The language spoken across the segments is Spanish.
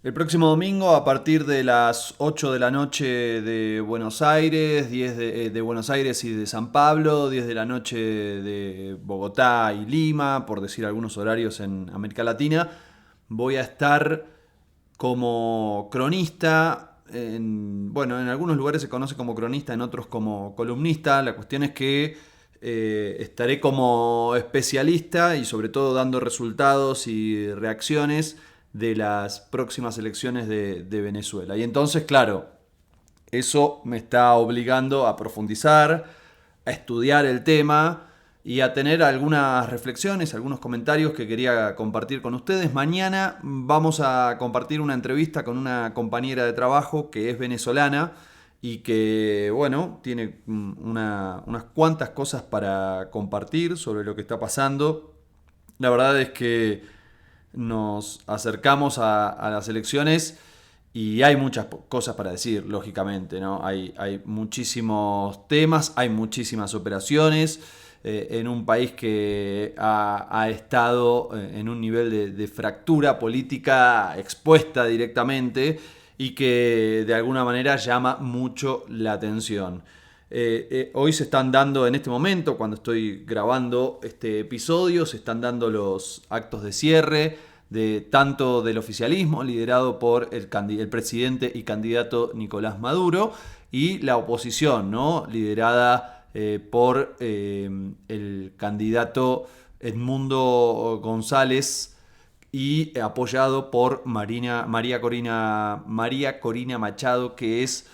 El próximo domingo, a partir de las 8 de la noche de Buenos Aires, 10 de Buenos Aires y de San Pablo, 10 de la noche de Bogotá y Lima, por decir algunos horarios en América Latina, voy a estar como cronista. En algunos lugares se conoce como cronista, en otros como columnista. La cuestión es que estaré como especialista y sobre todo dando resultados y reacciones de las próximas elecciones de Venezuela. Y entonces, claro, eso me está obligando a profundizar, a estudiar el tema y a tener algunas reflexiones, algunos comentarios que quería compartir con ustedes. Mañana vamos a compartir una entrevista con una compañera de trabajo que es venezolana y que, bueno, tiene unas cuantas cosas para compartir sobre lo que está pasando. La verdad es que nos acercamos a las elecciones y hay muchas cosas para decir, lógicamente, ¿no? Hay muchísimos temas, hay muchísimas operaciones en un país que ha estado en un nivel de fractura política expuesta directamente y que de alguna manera llama mucho la atención. Hoy se están dando, en este momento, cuando estoy grabando este episodio, se están dando los actos de cierre de tanto del oficialismo, liderado por el presidente y candidato Nicolás Maduro, y la oposición, ¿no? Liderada por el candidato Edmundo González y apoyado por María Corina Machado, que es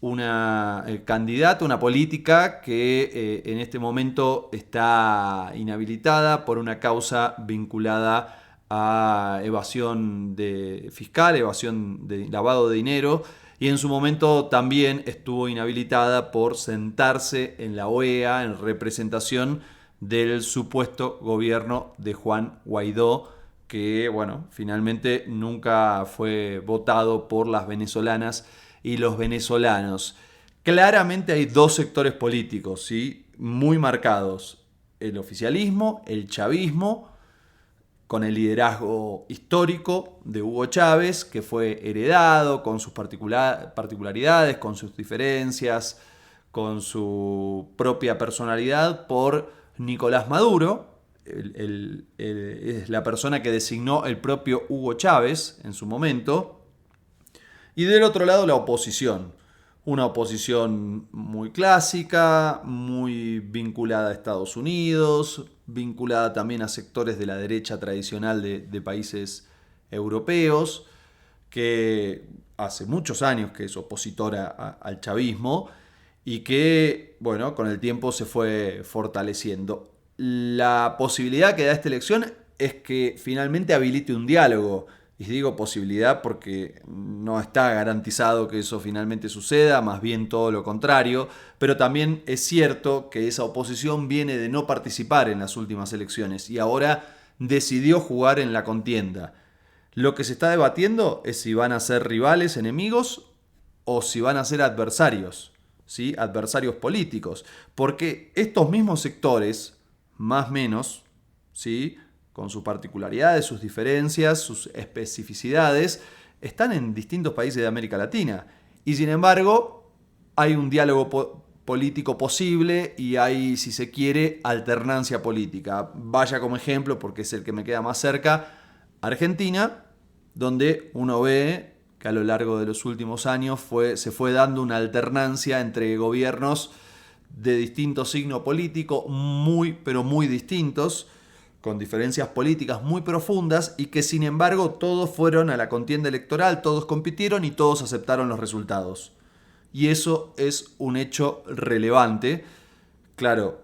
una candidata, una política que en este momento está inhabilitada por una causa vinculada a evasión fiscal, evasión de lavado de dinero, y en su momento también estuvo inhabilitada por sentarse en la OEA en representación del supuesto gobierno de Juan Guaidó, que bueno, finalmente nunca fue votado por las venezolanas y los venezolanos. Claramente hay dos sectores políticos, ¿sí? Muy marcados: el oficialismo, el chavismo, con el liderazgo histórico de Hugo Chávez, que fue heredado con sus particularidades, con sus diferencias, con su propia personalidad, por Nicolás Maduro. Es la persona que designó el propio Hugo Chávez en su momento. Y del otro lado, la oposición. Una oposición muy clásica, muy vinculada a Estados Unidos, vinculada también a sectores de la derecha tradicional de países europeos, que hace muchos años que es opositora al chavismo y que, bueno, con el tiempo se fue fortaleciendo. La posibilidad que da esta elección es que finalmente habilite un diálogo. Y digo posibilidad porque no está garantizado que eso finalmente suceda, más bien todo lo contrario, pero también es cierto que esa oposición viene de no participar en las últimas elecciones y ahora decidió jugar en la contienda. Lo que se está debatiendo es si van a ser rivales, enemigos, o si van a ser adversarios, ¿sí? Adversarios políticos, porque estos mismos sectores, más o menos, ¿sí? Con sus particularidades, sus diferencias, sus especificidades, están en distintos países de América Latina. Y sin embargo, hay un diálogo político posible y hay, si se quiere, alternancia política. Vaya como ejemplo, porque es el que me queda más cerca, Argentina, donde uno ve que a lo largo de los últimos años se fue dando una alternancia entre gobiernos de distinto signo político, muy, pero muy distintos, con diferencias políticas muy profundas y que sin embargo todos fueron a la contienda electoral, todos compitieron y todos aceptaron los resultados. Y eso es un hecho relevante, claro,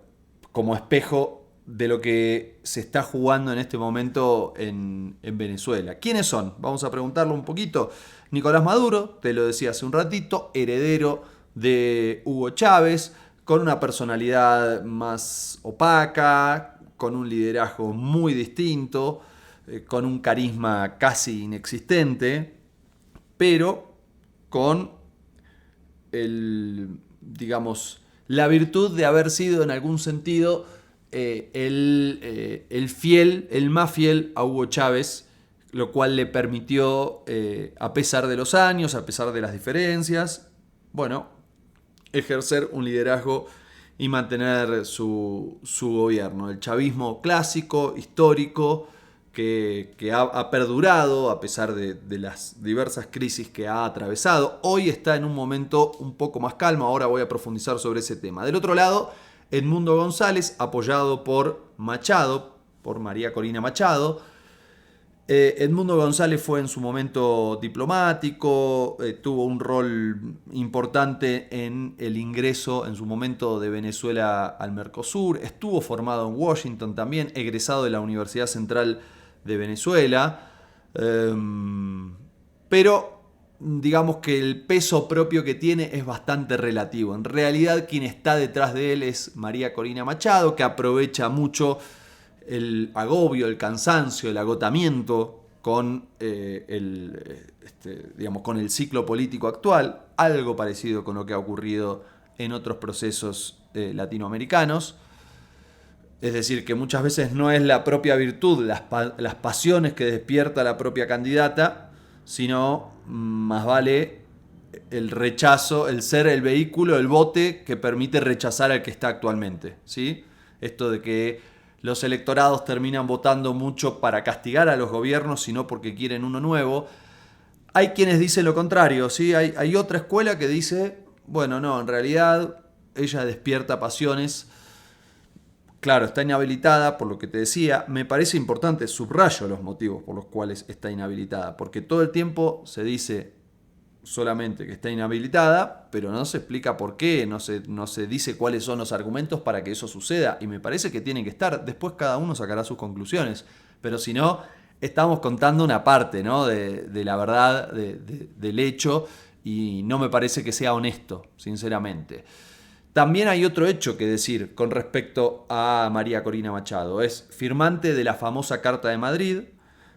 como espejo de lo que se está jugando en este momento en Venezuela. ¿Quiénes son? Vamos a preguntarlo un poquito. Nicolás Maduro, te lo decía hace un ratito, heredero de Hugo Chávez, con una personalidad más opaca, con un liderazgo muy distinto, con un carisma casi inexistente, pero con digamos, la virtud de haber sido en algún sentido el más fiel a Hugo Chávez, lo cual le permitió, a pesar de los años, a pesar de las diferencias, bueno, ejercer un liderazgo y mantener su gobierno. El chavismo clásico, histórico, que ha perdurado a pesar de las diversas crisis que ha atravesado. Hoy está en un momento un poco más calmo, ahora voy a profundizar sobre ese tema. Del otro lado, Edmundo González, apoyado por Machado, por María Corina Machado. Edmundo González fue en su momento diplomático, tuvo un rol importante en el ingreso en su momento de Venezuela al Mercosur, estuvo formado en Washington también, egresado de la Universidad Central de Venezuela, pero digamos que el peso propio que tiene es bastante relativo. En realidad quien está detrás de él es María Corina Machado, que aprovecha mucho el agobio, el cansancio, el agotamiento con con el ciclo político actual, algo parecido con lo que ha ocurrido en otros procesos latinoamericanos. Es decir, que muchas veces no es la propia virtud, las pasiones que despierta la propia candidata, sino más vale el rechazo, el ser el vehículo, el bote que permite rechazar al que está actualmente, ¿sí? Esto de que los electorados terminan votando mucho para castigar a los gobiernos, sino porque quieren uno nuevo. Hay quienes dicen lo contrario, ¿sí? Hay otra escuela que dice, bueno, no, en realidad ella despierta pasiones. Claro, está inhabilitada, por lo que te decía. Me parece importante, subrayo los motivos por los cuales está inhabilitada, porque todo el tiempo se dice solamente que está inhabilitada, pero no se explica por qué, no se dice cuáles son los argumentos para que eso suceda, y me parece que tienen que estar. Después cada uno sacará sus conclusiones, pero si no, estamos contando una parte, ¿no? de la verdad del hecho, y no me parece que sea honesto, sinceramente. También hay otro hecho que decir con respecto a María Corina Machado. Es firmante de la famosa Carta de Madrid,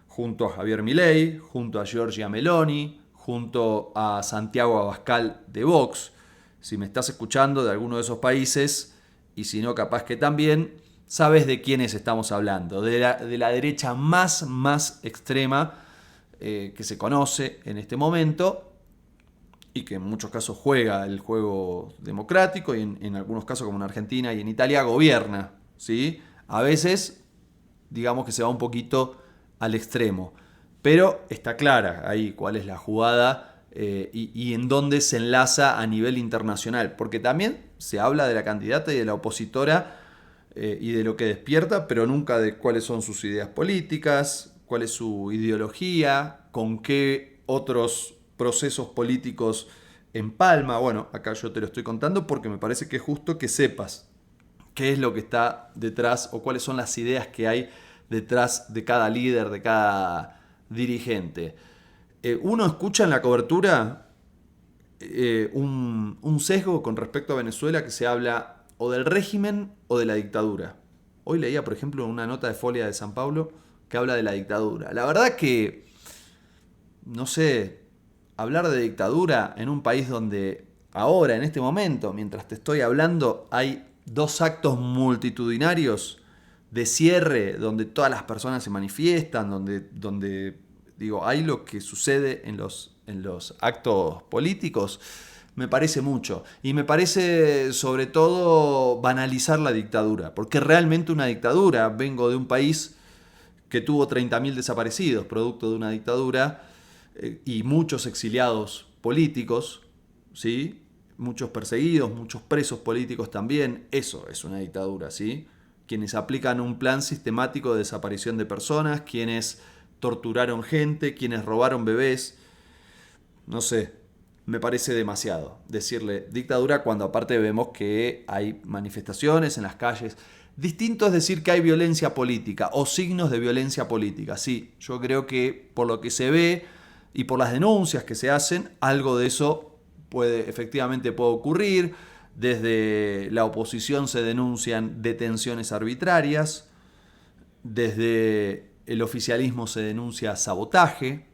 junto a Javier Milei, junto a Giorgia Meloni, junto a Santiago Abascal de Vox. Si me estás escuchando de alguno de esos países, y si no, capaz que también, sabes de quiénes estamos hablando. De la derecha más extrema que se conoce en este momento, y que en muchos casos juega el juego democrático, y en algunos casos, como en Argentina y en Italia, gobierna, ¿sí? A veces, digamos que se va un poquito al extremo. Pero está clara ahí cuál es la jugada y en dónde se enlaza a nivel internacional. Porque también se habla de la candidata y de la opositora y de lo que despierta, pero nunca de cuáles son sus ideas políticas, cuál es su ideología, con qué otros procesos políticos empalma. Bueno, acá yo te lo estoy contando porque me parece que es justo que sepas qué es lo que está detrás o cuáles son las ideas que hay detrás de cada líder, de cada dirigente. Uno escucha en la cobertura un sesgo con respecto a Venezuela, que se habla o del régimen o de la dictadura. Hoy leía, por ejemplo, una nota de Folia de San Pablo que habla de la dictadura. La verdad que, no sé, hablar de dictadura en un país donde ahora, en este momento, mientras te estoy hablando, hay 2 actos multitudinarios de cierre, donde todas las personas se manifiestan, donde digo, hay lo que sucede en los actos políticos, me parece mucho. Y me parece, sobre todo, banalizar la dictadura, porque realmente una dictadura, vengo de un país que tuvo 30.000 desaparecidos, producto de una dictadura, y muchos exiliados políticos, ¿sí? Muchos perseguidos, muchos presos políticos también. Eso es una dictadura, ¿sí? Quienes aplican un plan sistemático de desaparición de personas, quienes torturaron gente, quienes robaron bebés. No sé, me parece demasiado decirle dictadura cuando aparte vemos que hay manifestaciones en las calles. Distinto es decir que hay violencia política o signos de violencia política. Sí, yo creo que por lo que se ve y por las denuncias que se hacen, algo de eso efectivamente puede ocurrir. Desde la oposición se denuncian detenciones arbitrarias, desde el oficialismo se denuncia sabotaje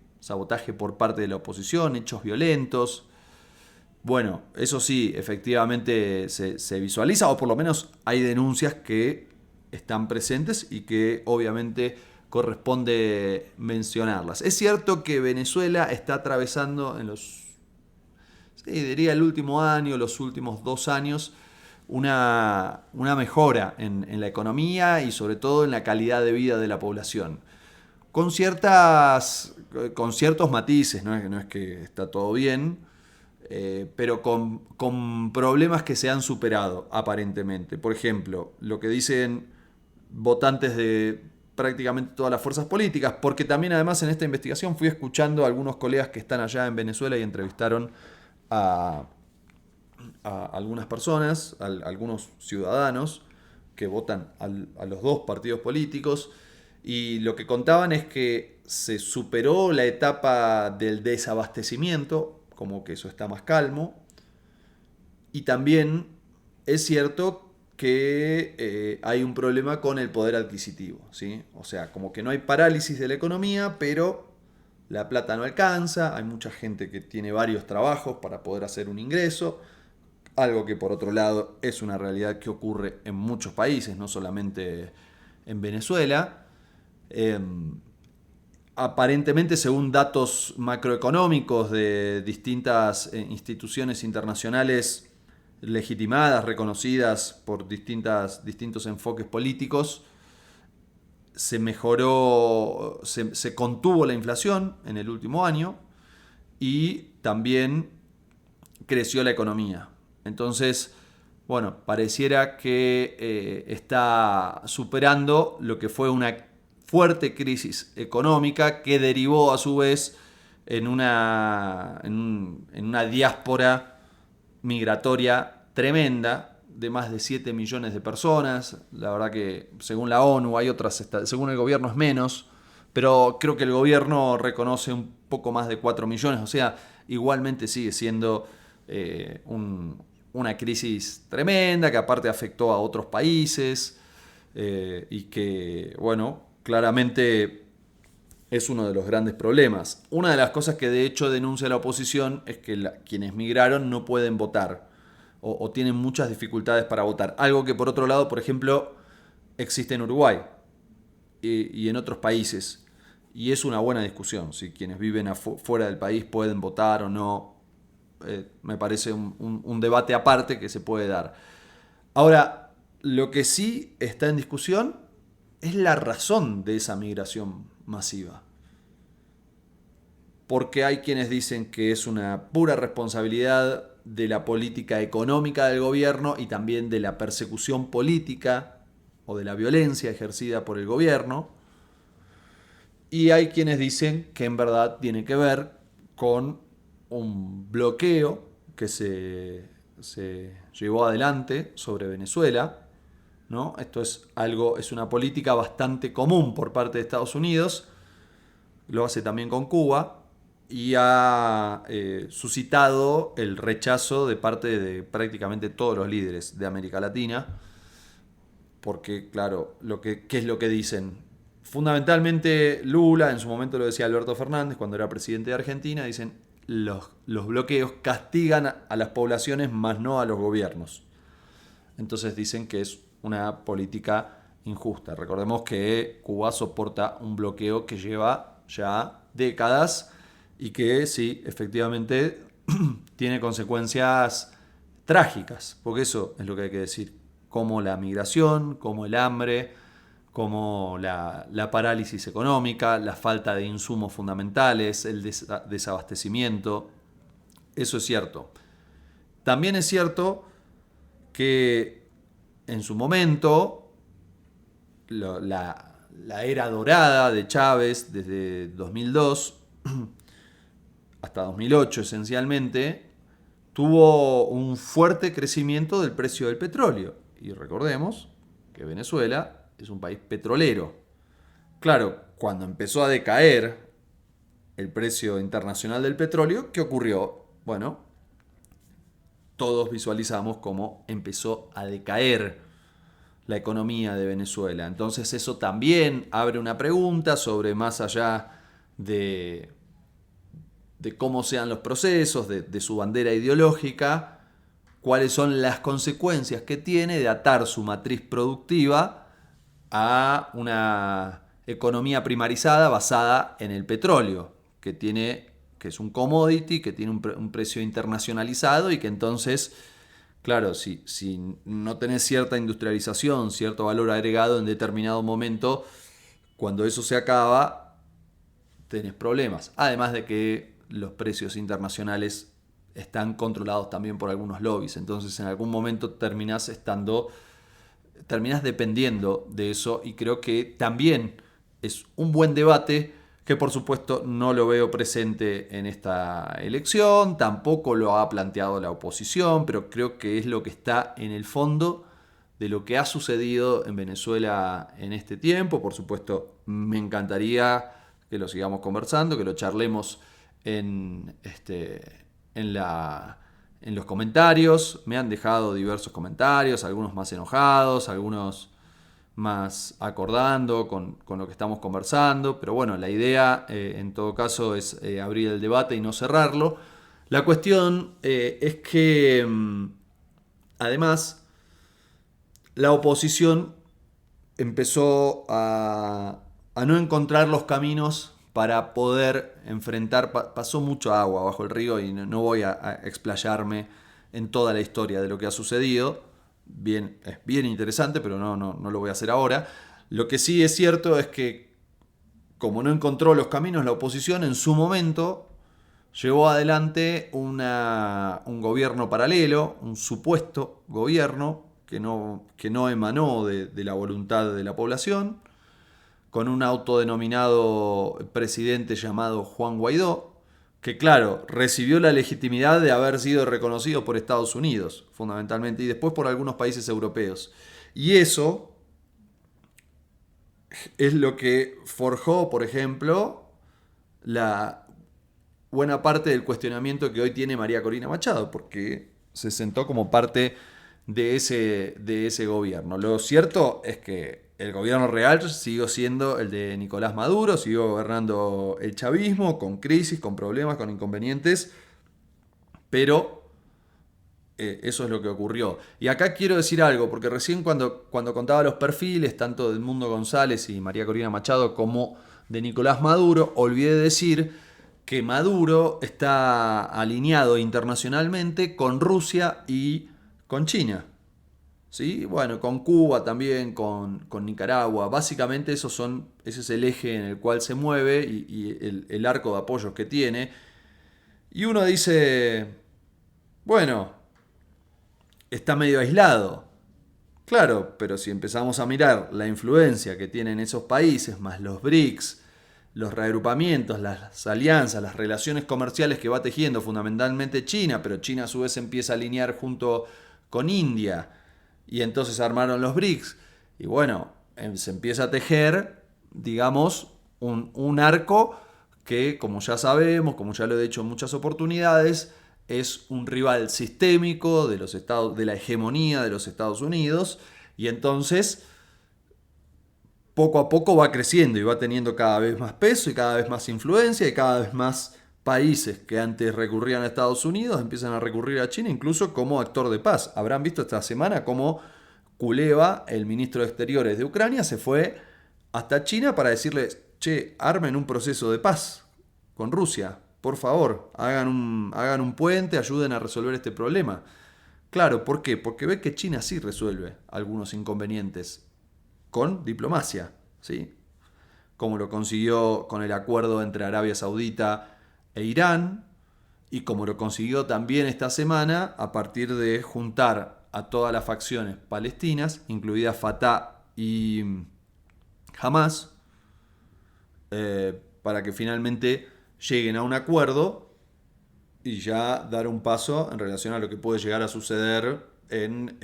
por parte de la oposición, hechos violentos. Bueno, eso sí, efectivamente se visualiza, o por lo menos hay denuncias que están presentes y que obviamente corresponde mencionarlas. Es cierto que Venezuela está atravesando en diría el último año, los últimos 2 años, una mejora en la economía y sobre todo en la calidad de vida de la población. Con ciertos matices, no es que está todo bien, pero con problemas que se han superado aparentemente. Por ejemplo, lo que dicen votantes de prácticamente todas las fuerzas políticas, porque también además en esta investigación fui escuchando a algunos colegas que están allá en Venezuela y entrevistaron a algunas personas, a algunos ciudadanos que votan a los 2 partidos políticos, y lo que contaban es que se superó la etapa del desabastecimiento, como que eso está más calmo, y también es cierto que hay un problema con el poder adquisitivo, ¿sí? O sea, como que no hay parálisis de la economía, pero la plata no alcanza, hay mucha gente que tiene varios trabajos para poder hacer un ingreso, algo que por otro lado es una realidad que ocurre en muchos países, no solamente en Venezuela. Aparentemente, según datos macroeconómicos de distintas instituciones internacionales legitimadas, reconocidas por distintos enfoques políticos, se contuvo la inflación en el último año y también creció la economía. Entonces, bueno, pareciera que está superando lo que fue una fuerte crisis económica que derivó a su vez en una diáspora migratoria tremenda de más de 7 millones de personas. La verdad que según la ONU hay otras, según el gobierno es menos, pero creo que el gobierno reconoce un poco más de 4 millones, o sea, igualmente sigue siendo una crisis tremenda que aparte afectó a otros países y que, bueno, claramente es uno de los grandes problemas. Una de las cosas que de hecho denuncia la oposición es que quienes migraron no pueden votar o tienen muchas dificultades para votar. Algo que por otro lado, por ejemplo, existe en Uruguay y en otros países. Y es una buena discusión, si quienes viven fuera del país pueden votar o no. Me parece un debate aparte que se puede dar. Ahora, lo que sí está en discusión es la razón de esa migración masiva. Porque hay quienes dicen que es una pura responsabilidad de la política económica del gobierno y también de la persecución política o de la violencia ejercida por el gobierno. Y hay quienes dicen que en verdad tiene que ver con un bloqueo que se llevó adelante sobre Venezuela, ¿no? Esto es una política bastante común por parte de Estados Unidos, lo hace también con Cuba y ha suscitado el rechazo de parte de prácticamente todos los líderes de América Latina, porque claro, ¿qué es lo que dicen? Fundamentalmente Lula, en su momento lo decía Alberto Fernández cuando era presidente de Argentina, dicen los bloqueos castigan a las poblaciones más no a los gobiernos. Entonces dicen que es una política injusta. Recordemos que Cuba soporta un bloqueo que lleva ya décadas y que sí, efectivamente tiene consecuencias trágicas, porque eso es lo que hay que decir, como la migración, como el hambre, como la parálisis económica, la falta de insumos fundamentales, el desabastecimiento. Eso es cierto. También es cierto que en su momento la era dorada de Chávez, desde 2002 hasta 2008 esencialmente, tuvo un fuerte crecimiento del precio del petróleo. Y recordemos que Venezuela es un país petrolero. Claro, cuando empezó a decaer el precio internacional del petróleo, ¿qué ocurrió? Bueno, todos visualizamos cómo empezó a decaer la economía de Venezuela. Entonces eso también abre una pregunta sobre, más allá de cómo sean los procesos, de su bandera ideológica, cuáles son las consecuencias que tiene de atar su matriz productiva a una economía primarizada basada en el petróleo, que es un commodity, que tiene un precio internacionalizado y que entonces, claro, si no tenés cierta industrialización, cierto valor agregado en determinado momento, cuando eso se acaba, tenés problemas. Además de que los precios internacionales están controlados también por algunos lobbies. Entonces en algún momento terminás dependiendo de eso, y creo que también es un buen debate que por supuesto no lo veo presente en esta elección, tampoco lo ha planteado la oposición, pero creo que es lo que está en el fondo de lo que ha sucedido en Venezuela en este tiempo. Por supuesto, me encantaría que lo sigamos conversando, que lo charlemos en los comentarios. Me han dejado diversos comentarios, algunos más enojados, algunos más acordando con lo que estamos conversando, pero bueno, la idea en todo caso es abrir el debate y no cerrarlo. La cuestión es que además la oposición empezó a no encontrar los caminos para poder enfrentar, pasó mucha agua bajo el río y no voy a explayarme en toda la historia de lo que ha sucedido. Es bien interesante, pero no lo voy a hacer ahora. Lo que sí es cierto es que, como no encontró los caminos, la oposición en su momento llevó adelante un gobierno paralelo, un supuesto gobierno que no emanó de la voluntad de la población, con un autodenominado presidente llamado Juan Guaidó, que claro, recibió la legitimidad de haber sido reconocido por Estados Unidos, fundamentalmente, y después por algunos países europeos. Y eso es lo que forjó, por ejemplo, la buena parte del cuestionamiento que hoy tiene María Corina Machado, porque se sentó como parte de ese gobierno. Lo cierto es que el gobierno real siguió siendo el de Nicolás Maduro, siguió gobernando el chavismo, con crisis, con problemas, con inconvenientes, pero eso es lo que ocurrió. Y acá quiero decir algo, porque recién cuando contaba los perfiles, tanto de Edmundo González y María Corina Machado, como de Nicolás Maduro, olvidé decir que Maduro está alineado internacionalmente con Rusia y con China. ¿Sí? Bueno, con Cuba también, con Nicaragua. Básicamente ese es el eje en el cual se mueve y el arco de apoyos que tiene. Y uno dice, bueno, está medio aislado. Claro, pero si empezamos a mirar la influencia que tienen esos países, más los BRICS, los reagrupamientos, las alianzas, las relaciones comerciales que va tejiendo fundamentalmente China, pero China a su vez empieza a alinear junto con India, y entonces armaron los BRICS, y bueno, se empieza a tejer, digamos, un arco que, como ya sabemos, como ya lo he dicho en muchas oportunidades, es un rival sistémico de la hegemonía de los Estados Unidos, y entonces poco a poco va creciendo y va teniendo cada vez más peso y cada vez más influencia, y cada vez más países que antes recurrían a Estados Unidos empiezan a recurrir a China, incluso como actor de paz. Habrán visto esta semana cómo Kuleva, el ministro de Exteriores de Ucrania, se fue hasta China para decirles, che, armen un proceso de paz con Rusia, por favor, hagan un puente, ayuden a resolver este problema. Claro, ¿por qué? Porque ve que China sí resuelve algunos inconvenientes con diplomacia, ¿sí? Como lo consiguió con el acuerdo entre Arabia Saudita e Irán, y como lo consiguió también esta semana a partir de juntar a todas las facciones palestinas, incluidas Fatah y Hamas, para que finalmente lleguen a un acuerdo y ya dar un paso en relación a lo que puede llegar a suceder en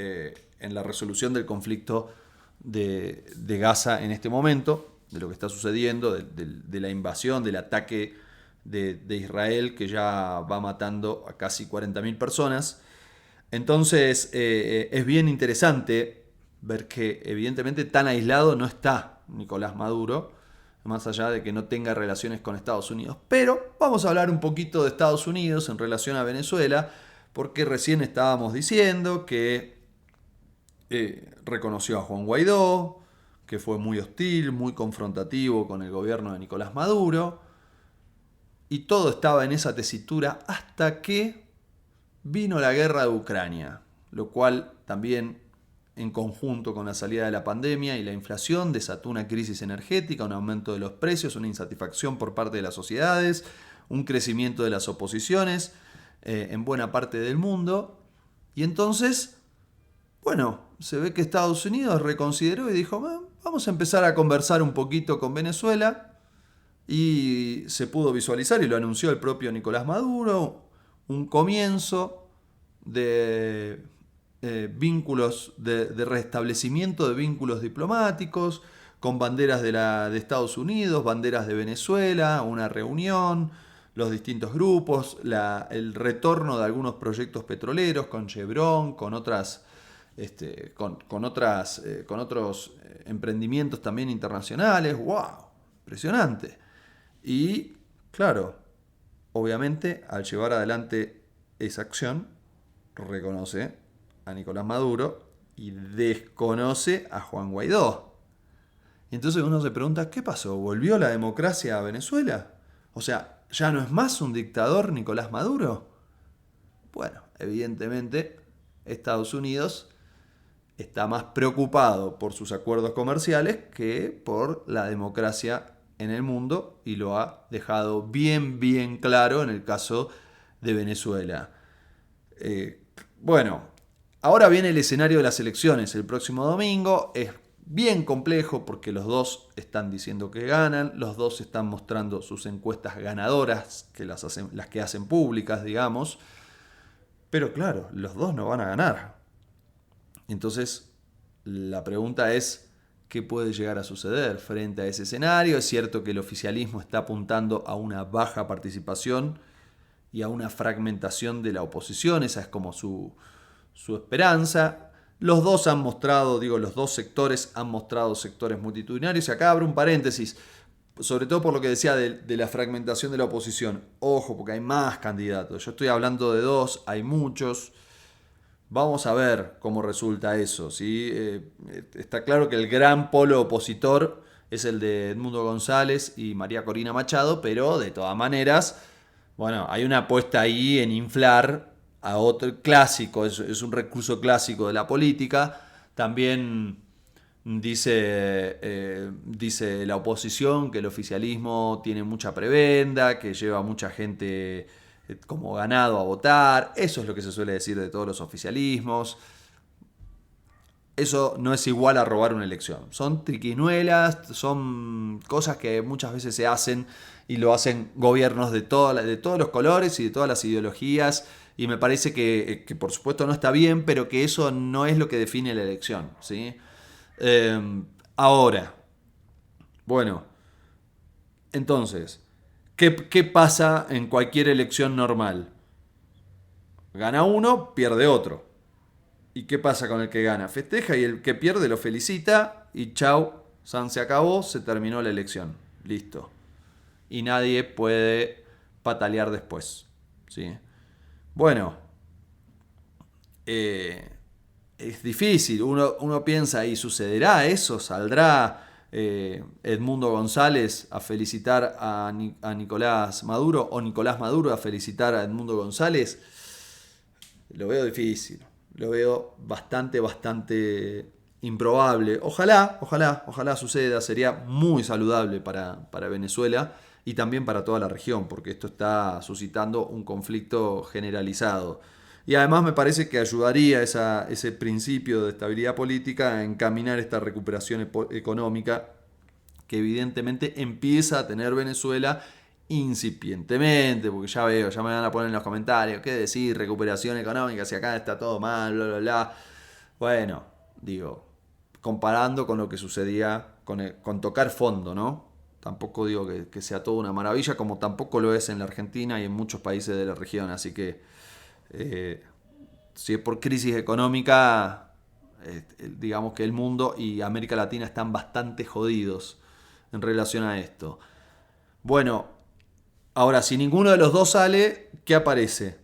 la resolución del conflicto de Gaza en este momento, de lo que está sucediendo, de la invasión, del ataque de Israel, que ya va matando a casi 40.000 personas. Entonces es bien interesante ver que evidentemente tan aislado no está Nicolás Maduro, más allá de que no tenga relaciones con Estados Unidos. Pero vamos a hablar un poquito de Estados Unidos en relación a Venezuela, porque recién estábamos diciendo que reconoció a Juan Guaidó, que fue muy hostil, muy confrontativo con el gobierno de Nicolás Maduro, y todo estaba en esa tesitura hasta que vino la guerra de Ucrania, lo cual también en conjunto con la salida de la pandemia y la inflación desató una crisis energética, un aumento de los precios, una insatisfacción por parte de las sociedades, un crecimiento de las oposiciones en buena parte del mundo. Y entonces, bueno, se ve que Estados Unidos reconsideró y dijo, vamos a empezar a conversar un poquito con Venezuela. Y se pudo visualizar, y lo anunció el propio Nicolás Maduro, un comienzo de vínculos, de restablecimiento de vínculos diplomáticos, con banderas de Estados Unidos, banderas de Venezuela, una reunión, los distintos grupos, el retorno de algunos proyectos petroleros con Chevron, con otros emprendimientos también internacionales. ¡Wow! Impresionante. Y claro, obviamente al llevar adelante esa acción, reconoce a Nicolás Maduro y desconoce a Juan Guaidó. Y entonces uno se pregunta, ¿qué pasó? ¿Volvió la democracia a Venezuela? O sea, ¿ya no es más un dictador Nicolás Maduro? Bueno, evidentemente Estados Unidos está más preocupado por sus acuerdos comerciales que por la democracia en el mundo, y lo ha dejado bien claro en el caso de Venezuela. Bueno, ahora viene el escenario de las elecciones el próximo domingo. Es bien complejo porque los dos están diciendo que ganan, los dos están mostrando sus encuestas ganadoras, las que hacen públicas, digamos. Pero claro, los dos no van a ganar. Entonces, la pregunta es, ¿qué puede llegar a suceder frente a ese escenario? Es cierto que el oficialismo está apuntando a una baja participación y a una fragmentación de la oposición. Esa es como su esperanza. Los dos han mostrado, los dos sectores han mostrado sectores multitudinarios. Y acá abro un paréntesis, sobre todo por lo que decía de la fragmentación de la oposición. Ojo, porque hay más candidatos. Yo estoy hablando de dos, hay muchos. Vamos a ver cómo resulta eso, ¿sí? Está claro que el gran polo opositor es el de Edmundo González y María Corina Machado, pero de todas maneras, bueno, hay una apuesta ahí en inflar a otro clásico, es un recurso clásico de la política. También dice la oposición que el oficialismo tiene mucha prebenda, que lleva mucha gente como ganado a votar. Eso es lo que se suele decir de todos los oficialismos. Eso no es igual a robar una elección. Son triquiñuelas, son cosas que muchas veces se hacen y lo hacen gobiernos de todos los colores y de todas las ideologías. Y me parece que por supuesto no está bien, pero que eso no es lo que define la elección, ¿sí? Ahora, bueno, entonces, ¿qué pasa en cualquier elección normal? Gana uno, pierde otro. ¿Y qué pasa con el que gana? Festeja, y el que pierde lo felicita y chau, se acabó, se terminó la elección. Listo. Y nadie puede patalear después, ¿sí? Bueno, es difícil. Uno piensa, ¿y sucederá eso? ¿Saldrá Edmundo González a felicitar a Nicolás Maduro, o Nicolás Maduro a felicitar a Edmundo González? Lo veo difícil. Lo veo bastante improbable. Ojalá suceda. Sería muy saludable para Venezuela y también para toda la región, porque esto está suscitando un conflicto generalizado. Y además me parece que ayudaría ese principio de estabilidad política a encaminar esta recuperación económica que evidentemente empieza a tener Venezuela incipientemente, porque ya me van a poner en los comentarios, ¿qué decir? Recuperación económica, si acá está todo mal, bla, bla, bla. Bueno, comparando con lo que sucedía con tocar fondo, ¿no? Tampoco digo que sea toda una maravilla, como tampoco lo es en la Argentina y en muchos países de la región. Así que, si es por crisis económica, digamos que el mundo y América Latina están bastante jodidos en relación a esto. Bueno, ahora, si ninguno de los dos sale, ¿qué aparece?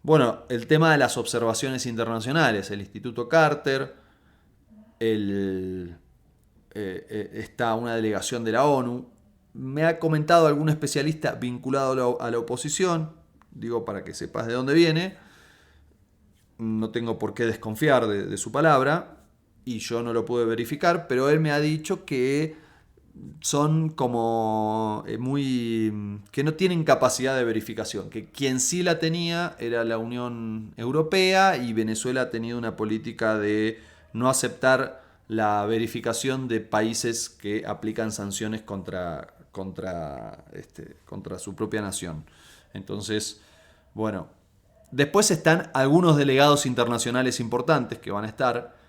Bueno, el tema de las observaciones internacionales, el Instituto Carter, el está una delegación de la ONU. Me ha comentado algún especialista vinculado a la oposición, digo para que sepas de dónde viene, no tengo por qué desconfiar de su palabra, y yo no lo pude verificar, pero él me ha dicho que son como que no tienen capacidad de verificación, que quien sí la tenía era la Unión Europea, y Venezuela ha tenido una política de no aceptar la verificación de países que aplican sanciones contra su propia nación. Entonces, bueno, después están algunos delegados internacionales importantes que van a estar.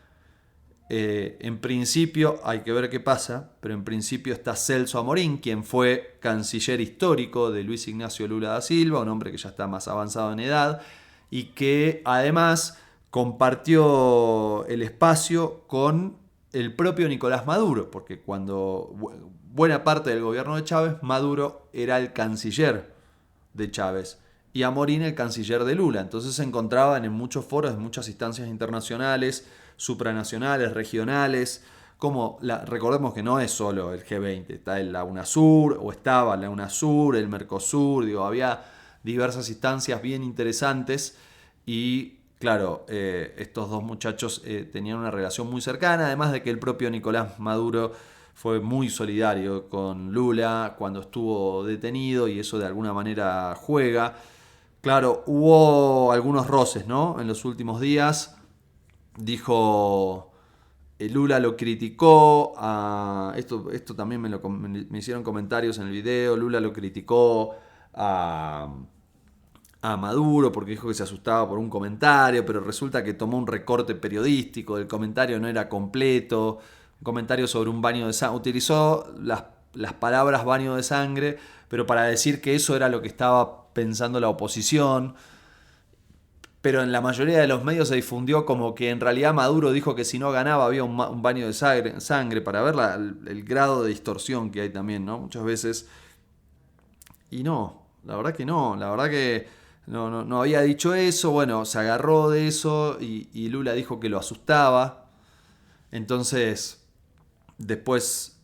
En principio, hay que ver qué pasa, pero en principio está Celso Amorín, quien fue canciller histórico de Luis Ignacio Lula da Silva, un hombre que ya está más avanzado en edad y que además compartió el espacio con el propio Nicolás Maduro, porque cuando buena parte del gobierno de Chávez, Maduro era el canciller de Chávez y Amorín el canciller de Lula. Entonces se encontraban en muchos foros, en muchas instancias internacionales, supranacionales, regionales, recordemos que no es solo el G20, está la UNASUR, o estaba la UNASUR, el Mercosur, había diversas instancias bien interesantes y claro, estos dos muchachos tenían una relación muy cercana, además de que el propio Nicolás Maduro fue muy solidario con Lula cuando estuvo detenido y eso de alguna manera juega. Claro, hubo algunos roces, ¿no? En los últimos días. Dijo, Lula lo criticó, esto también me hicieron comentarios en el video, Lula lo criticó a Maduro porque dijo que se asustaba por un comentario, pero resulta que tomó un recorte periodístico, el comentario no era completo, un comentario sobre un baño de sangre, utilizó las palabras baño de sangre, pero para decir que eso era lo que estaba pensando la oposición. Pero en la mayoría de los medios se difundió como que en realidad Maduro dijo que si no ganaba había un baño de sangre para ver el grado de distorsión que hay también, ¿no? Muchas veces. Y no, la verdad que no, la verdad que no había dicho eso, bueno, se agarró de eso y Lula dijo que lo asustaba. Entonces, después,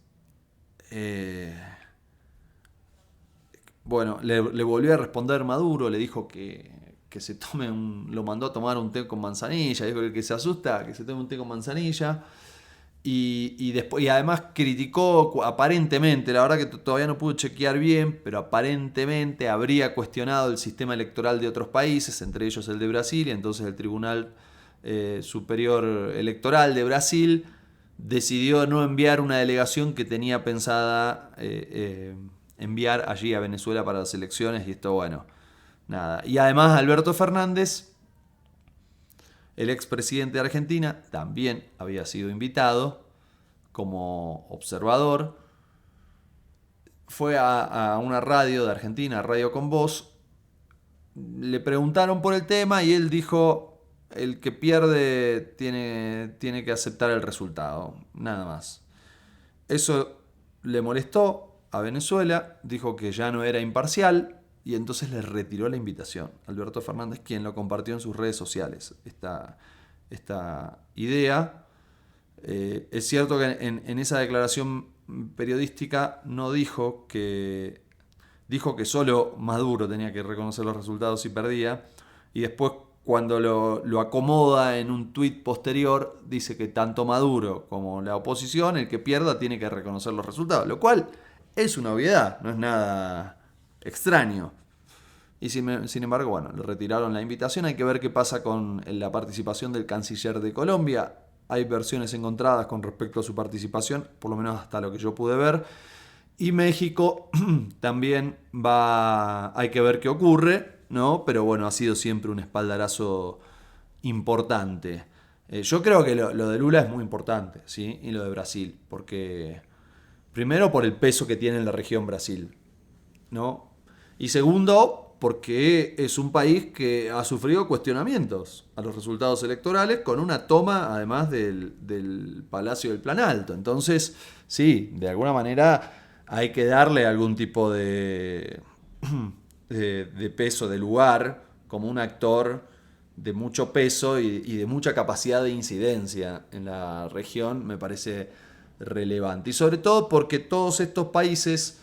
bueno, le volvió a responder Maduro, le dijo que se tome lo mandó a tomar un té con manzanilla, dijo que el que se asusta, que se tome un té con manzanilla. Y además criticó aparentemente, la verdad que todavía no pude chequear bien, pero aparentemente habría cuestionado el sistema electoral de otros países, entre ellos el de Brasil, y entonces el Tribunal Superior Electoral de Brasil decidió no enviar una delegación que tenía pensada enviar allí a Venezuela para las elecciones, y esto, bueno, nada. Y además Alberto Fernández, el expresidente de Argentina, también había sido invitado como observador. Fue a una radio de Argentina, Radio Con Voz. Le preguntaron por el tema y él dijo, el que pierde tiene que aceptar el resultado, nada más. Eso le molestó a Venezuela, dijo que ya no era imparcial, y entonces le retiró la invitación. Alberto Fernández, quien lo compartió en sus redes sociales, esta idea. Es cierto que en esa declaración periodística no dijo que solo Maduro tenía que reconocer los resultados si perdía, y después cuando lo acomoda en un tuit posterior dice que tanto Maduro como la oposición, el que pierda tiene que reconocer los resultados, lo cual es una obviedad, no es nada extraño. Y sin embargo, bueno, le retiraron la invitación. Hay que ver qué pasa con la participación del canciller de Colombia. Hay versiones encontradas con respecto a su participación, por lo menos hasta lo que yo pude ver. Y México también hay que ver qué ocurre, ¿no? Pero bueno, ha sido siempre un espaldarazo importante. Yo creo que lo de Lula es muy importante, ¿sí? Y lo de Brasil, porque primero por el peso que tiene en la región Brasil, ¿no? Y segundo, porque es un país que ha sufrido cuestionamientos a los resultados electorales con una toma además del Palacio del Planalto. Entonces, sí, de alguna manera hay que darle algún tipo de peso, de lugar, como un actor de mucho peso y de mucha capacidad de incidencia en la región. Me parece relevante. Y sobre todo porque todos estos países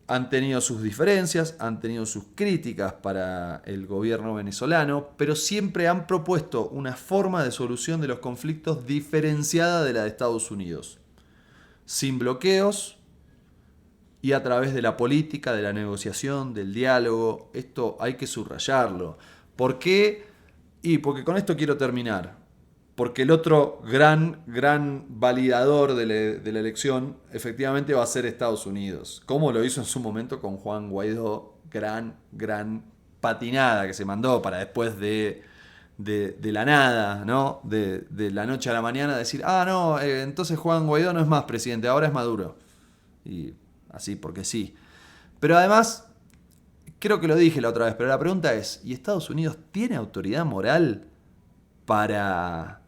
han tenido sus diferencias, han tenido sus críticas para el gobierno venezolano, pero siempre han propuesto una forma de solución de los conflictos diferenciada de la de Estados Unidos, sin bloqueos y a través de la política, de la negociación, del diálogo. Esto hay que subrayarlo. ¿Por qué? Y porque con esto quiero terminar. Porque el otro gran validador de la elección efectivamente va a ser Estados Unidos. Como lo hizo en su momento con Juan Guaidó. Gran patinada que se mandó para después de la nada, ¿no? De la noche a la mañana decir, no, entonces Juan Guaidó no es más presidente, ahora es Maduro. Y así porque sí. Pero además, creo que lo dije la otra vez, pero la pregunta es, ¿y Estados Unidos tiene autoridad moral para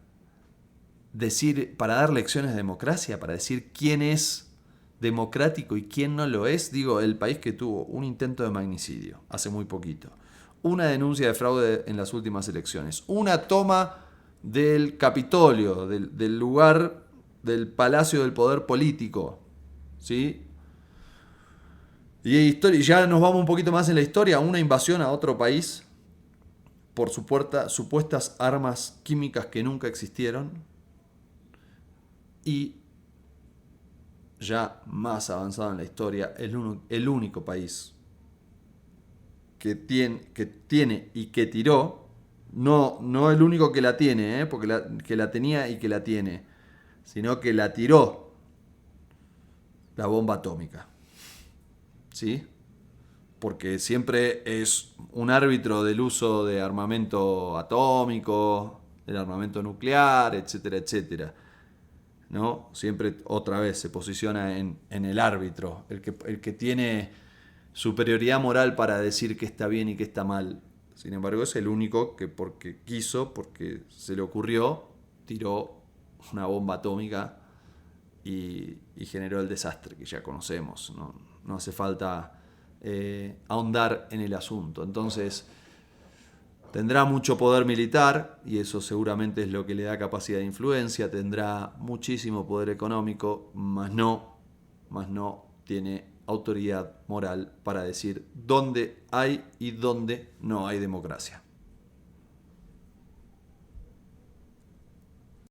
decir, para dar lecciones de democracia, para decir quién es democrático y quién no lo es? Digo, el país que tuvo un intento de magnicidio hace muy poquito, una denuncia de fraude en las últimas elecciones, una toma del Capitolio, del lugar, del Palacio del Poder Político, ¿sí? Y ya nos vamos un poquito más en la historia, una invasión a otro país por supuestas armas químicas que nunca existieron. Y ya más avanzado en la historia, el único país que tiene y que tiró, no el único que la tiene, porque que la tenía y que la tiene, sino que la tiró, la bomba atómica. ¿Sí? Porque siempre es un árbitro del uso de armamento atómico, del armamento nuclear, etcétera, etcétera, ¿no? Siempre otra vez se posiciona en el árbitro, el que tiene superioridad moral para decir que está bien y que está mal. Sin embargo, es el único que porque quiso, porque se le ocurrió, tiró una bomba atómica y generó el desastre que ya conocemos. No hace falta ahondar en el asunto. Entonces, tendrá mucho poder militar, y eso seguramente es lo que le da capacidad de influencia. Tendrá muchísimo poder económico, más no tiene autoridad moral para decir dónde hay y dónde no hay democracia.